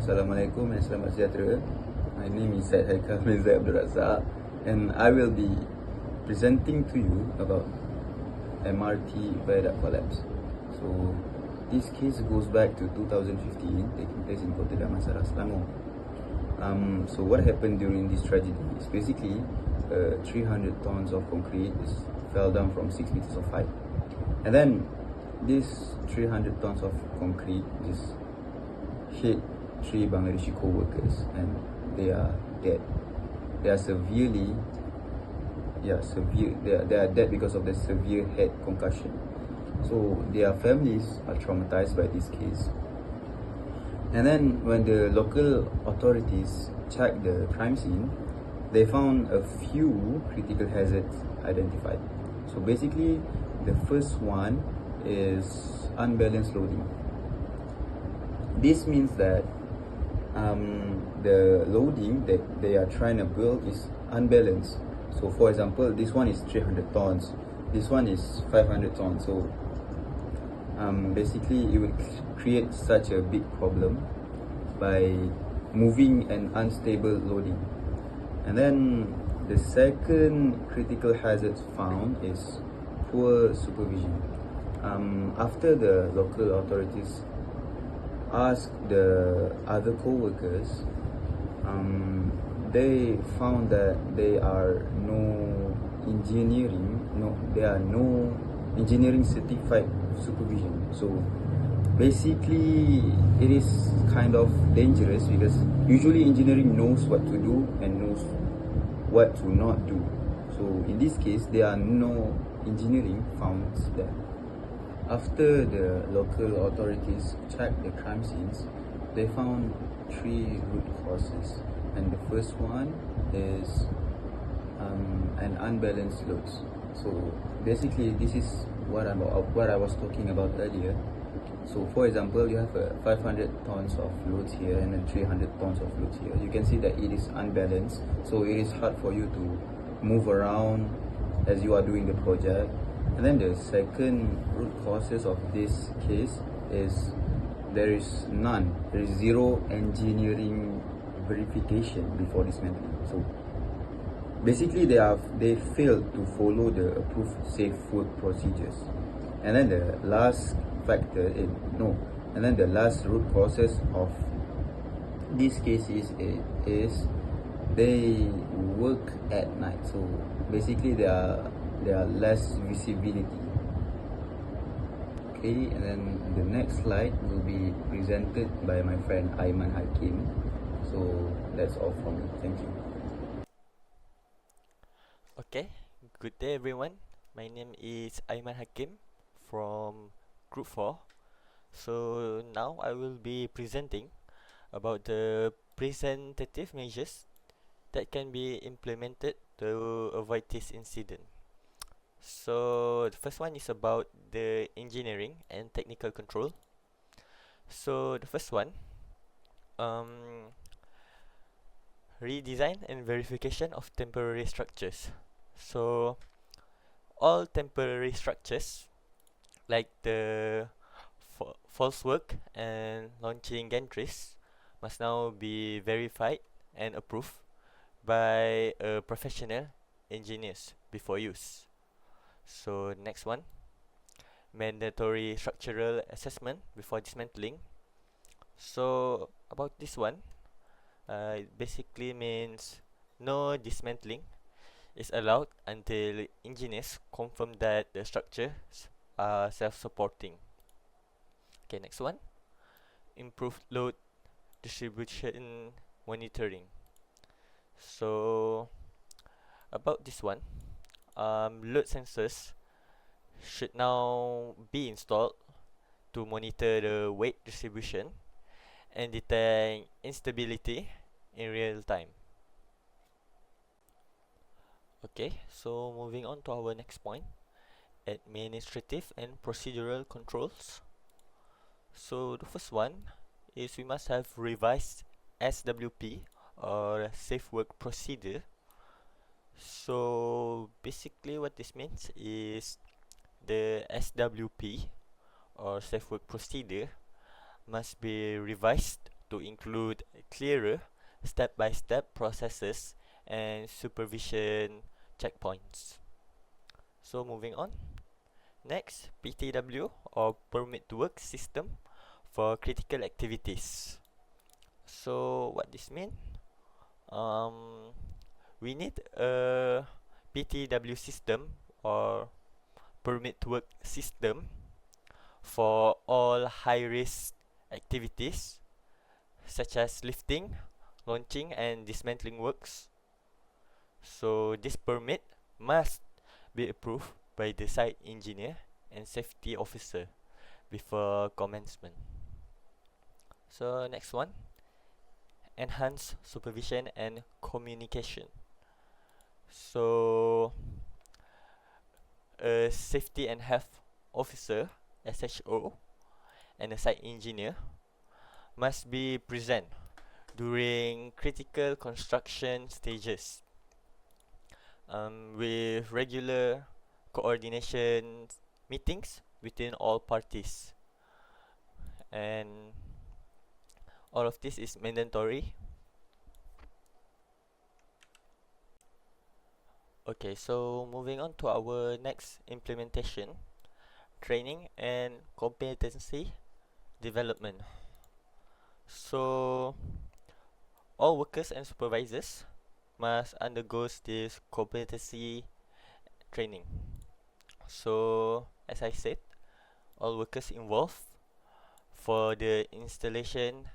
Assalamualaikum and selamat sejahtera. My name is Syed Haikal Mirza Abdul Razak, and I will be presenting to you about MRT Viaduct collapse. So this case goes back to 2015, taking place in Kota Damansara, Selangor. So what happened during this tragedy is basically 300 tons of concrete fell down from 6 meters of height, and then this 300 tons of concrete just hit 3 Bangladeshi co-workers, and they are dead. They are severely, they are dead because of the severe head concussion. So their families are traumatized by this case. And then when the local authorities checked the crime scene, they found a few critical hazards identified. So basically, the first one is unbalanced loading. This means that the loading that they are trying to build is unbalanced. So for example, this one is 300 tons, this one is 500 tons. So basically it will create such a big problem by moving an unstable loading. And then the second critical hazard found is poor supervision. After the local authorities asked the other co-workers, they found that there are no engineering certified supervision. So basically it is kind of dangerous because usually engineering knows what to do and knows what to not do. So in this case, there are no engineering found there. After the local authorities checked the crime scenes, they found 3 root causes, and the first one is an unbalanced load. So basically, this is what I was talking about earlier. So for example, you have 500 tons of loads here and then 300 tons of loads here. You can see that it is unbalanced, so it is hard for you to move around as you are doing the project. And then the second root causes of this case is there is zero engineering verification before dismantling. So basically they failed to follow the approved safe work procedures. And then the last the last root causes of this case is they work at night. So basically there are less visibility. Okay, and then the next slide will be presented by my friend Aiman Hakim. So that's all from me. Thank you. Okay, good day everyone. My name is Aiman Hakim from Group 4. So now I will be presenting about the preventative measures that can be implemented to avoid this incident. So the first one is about the engineering and technical control. So the first one, redesign and verification of temporary structures. So all temporary structures like the false work and launching gantries must now be verified and approved by professional engineers before use. So next one, mandatory structural assessment before dismantling. So about this one, it basically means no dismantling is allowed until engineers confirm that the structures are self-supporting. Okay, next one, improved load distribution monitoring. So about this one, load sensors should now be installed to monitor the weight distribution and detect instability in real time. Okay, so moving on to our next point, administrative and procedural controls. So the first one is we must have revised SWP or safe work procedure. So basically what this means is the SWP or safe work procedure must be revised to include clearer step-by-step processes and supervision checkpoints. So moving on. Next, PTW or permit to work system for critical activities. So what this mean? Um, we need a PTW system or permit to work system for all high risk activities such as lifting, launching and dismantling works. So this permit must be approved by the site engineer and safety officer before commencement. So next one, enhance supervision and communication. So a safety and health officer SHO and a site engineer must be present during critical construction stages with regular coordination meetings between all parties, and all of this is mandatory. Okay, so moving on to our next implementation, training and competency development. So all workers and supervisors must undergo this competency training. So as I said, all workers involved for the installation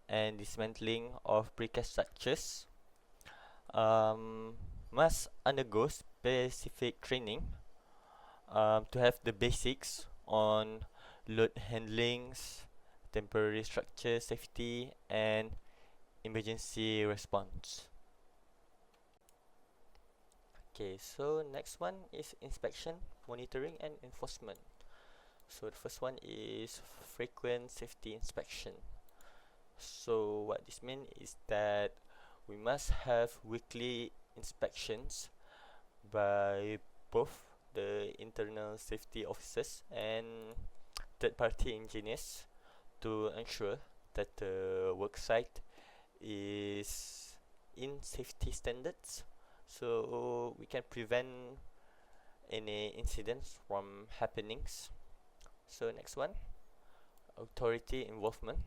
and dismantling of precast structures must undergo specific training to have the basics on load handlings, temporary structure safety and emergency response. Okay, so next one is inspection, monitoring and enforcement. So the first one is frequent safety inspection. So what this means is that we must have weekly inspections by both the internal safety officers and third-party engineers to ensure that the work site is in safety standards, so we can prevent any incidents from happenings. So next one, authority involvement.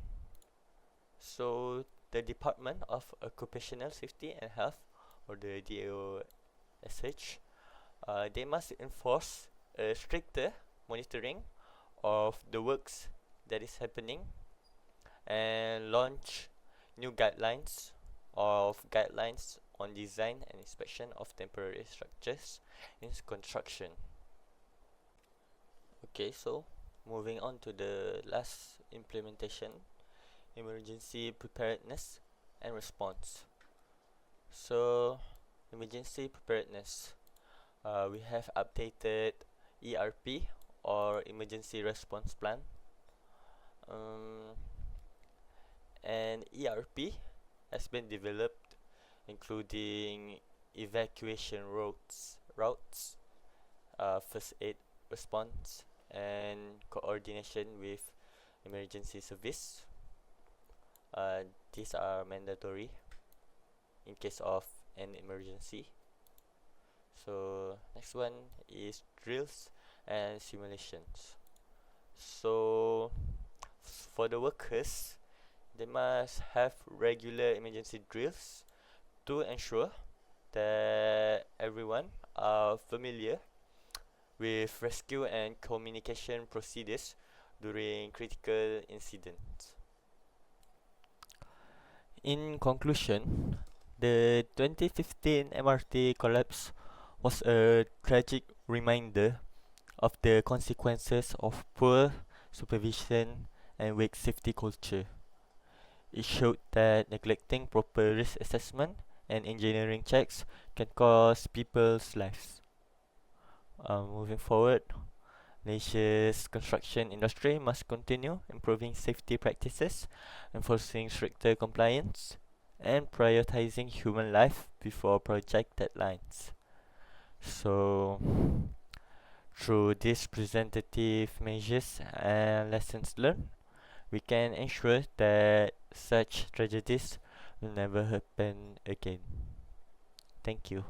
So the Department of Occupational Safety and Health, or the DOSH, they must enforce a stricter monitoring of the works that is happening and launch new guidelines on design and inspection of temporary structures in construction. Okay, so moving on to the last implementation, emergency preparedness and response. So emergency preparedness, we have updated ERP or emergency response plan, and ERP has been developed including evacuation routes, first aid response and coordination with emergency service. These are mandatory in case of an emergency. So next one is drills and simulations. So for the workers, they must have regular emergency drills to ensure that everyone are familiar with rescue and communication procedures during critical incidents. In conclusion, the 2015 MRT collapse was a tragic reminder of the consequences of poor supervision and weak safety culture. It showed that neglecting proper risk assessment and engineering checks can cost people's lives. Moving forward, Malaysia's construction industry must continue improving safety practices, enforcing stricter compliance, and prioritizing human life before project deadlines. So, through these presentative measures and lessons learned, we can ensure that such tragedies will never happen again. Thank you.